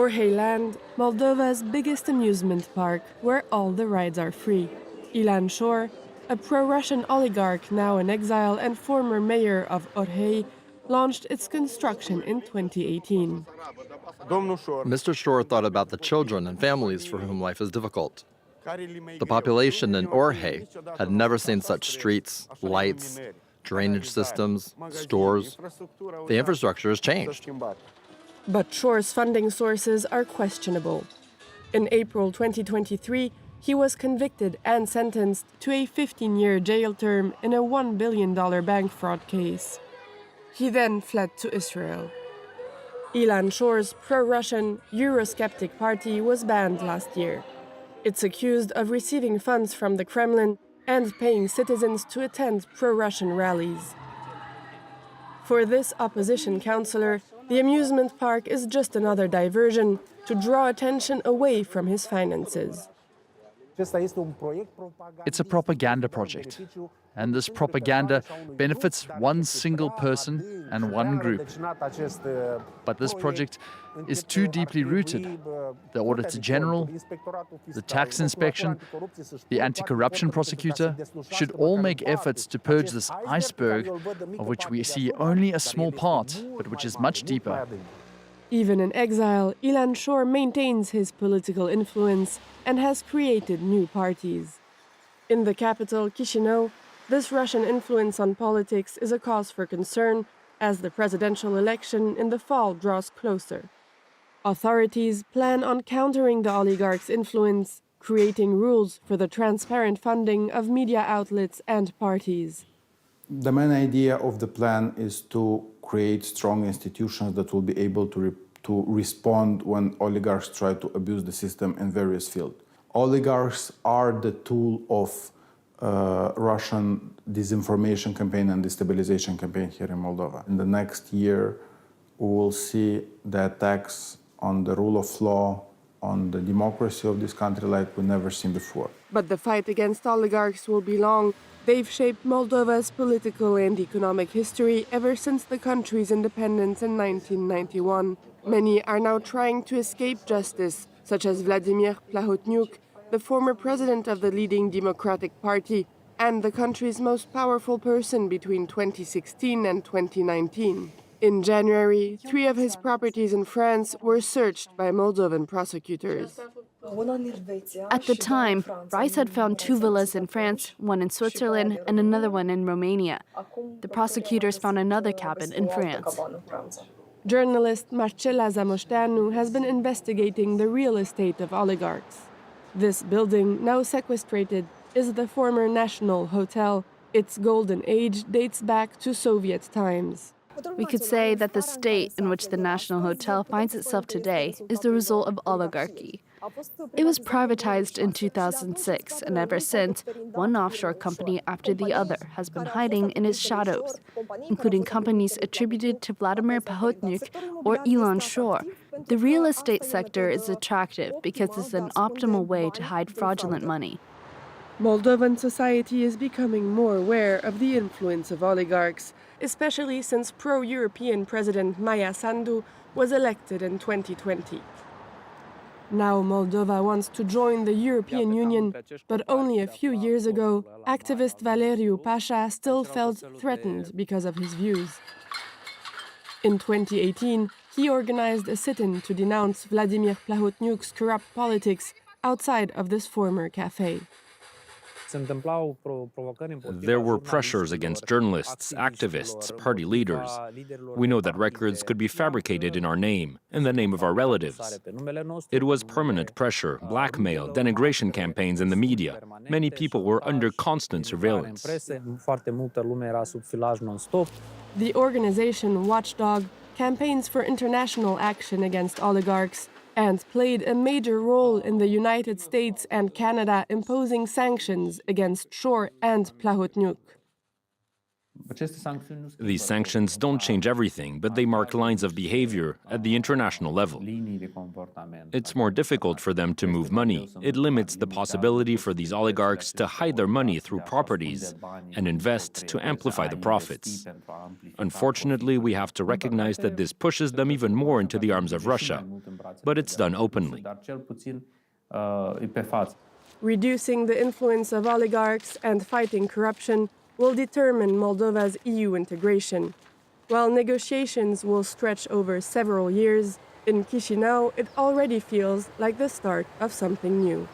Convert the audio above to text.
Orhei Land, Moldova's biggest amusement park, where all the rides are free. Ilan Shor, a pro-Russian oligarch now in exile and former mayor of Orhei, launched its construction in 2018. Mr. Shor thought about the children and families for whom life is difficult. The population in Orhei had never seen such streets, lights, drainage systems, stores. The infrastructure has changed. But Shor's funding sources are questionable. In April 2023, he was convicted and sentenced to a 15-year jail term in a $1 billion bank fraud case. He then fled to Israel. Ilan Shor's pro-Russian Eurosceptic party was banned last year. It's accused of receiving funds from the Kremlin and paying citizens to attend pro-Russian rallies. For this opposition councillor, the amusement park is just another diversion to draw attention away from his finances. It's a propaganda project, and this propaganda benefits one single person and one group. But this project is too deeply rooted. The Auditor General, the Tax Inspection, the Anti-Corruption Prosecutor should all make efforts to purge this iceberg, of which we see only a small part, but which is much deeper. Even in exile, Ilan Shor maintains his political influence and has created new parties. In the capital, Chisinau, this Russian influence on politics is a cause for concern as the presidential election in the fall draws closer. Authorities plan on countering the oligarchs' influence, creating rules for the transparent funding of media outlets and parties. The main idea of the plan is to create strong institutions that will be able to respond when oligarchs try to abuse the system in various fields. Oligarchs are the tool of Russian disinformation campaign and destabilization campaign here in Moldova. In the next year, we will see the attacks on the rule of law, on the democracy of this country like we've never seen before. But the fight against oligarchs will be long. They've shaped Moldova's political and economic history ever since the country's independence in 1991. Many are now trying to escape justice, such as Vladimir Plahotniuc, the former president of the leading Democratic Party, and the country's most powerful person between 2016 and 2019. In January, 3 of his properties in France were searched by Moldovan prosecutors. At the time, Rice had found 2 villas in France, one in Switzerland, and another one in Romania. The prosecutors found another cabin in France. Journalist Marcela Zamoșteanu has been investigating the real estate of oligarchs. This building, now sequestrated, is the former National Hotel. Its golden age dates back to Soviet times. We could say that the state in which the National Hotel finds itself today is the result of oligarchy. It was privatized in 2006, and ever since, one offshore company after the other has been hiding in its shadows, including companies attributed to Vladimir Plahotniuc or Ilan Shor. The real estate sector is attractive because it's an optimal way to hide fraudulent money. Moldovan society is becoming more aware of the influence of oligarchs, especially since pro-European President Maia Sandu was elected in 2020. Now Moldova wants to join the European Union, but only a few years ago, activist Valeriu Pasha still felt threatened because of his views. In 2018, he organized a sit-in to denounce Vladimir Plahotniuc's corrupt politics outside of this former cafe. There were pressures against journalists, activists, party leaders. We know that records could be fabricated in our name, in the name of our relatives. It was permanent pressure, blackmail, denigration campaigns in the media. Many people were under constant surveillance. The organization Watchdog campaigns for international action against oligarchs and played a major role in the United States and Canada imposing sanctions against Shor and Plahotniuc. These sanctions don't change everything, but they mark lines of behavior at the international level. It's more difficult for them to move money. It limits the possibility for these oligarchs to hide their money through properties and invest to amplify the profits. Unfortunately, we have to recognize that this pushes them even more into the arms of Russia, but it's done openly. Reducing the influence of oligarchs and fighting corruption will determine Moldova's EU integration. While negotiations will stretch over several years, in Chișinău it already feels like the start of something new.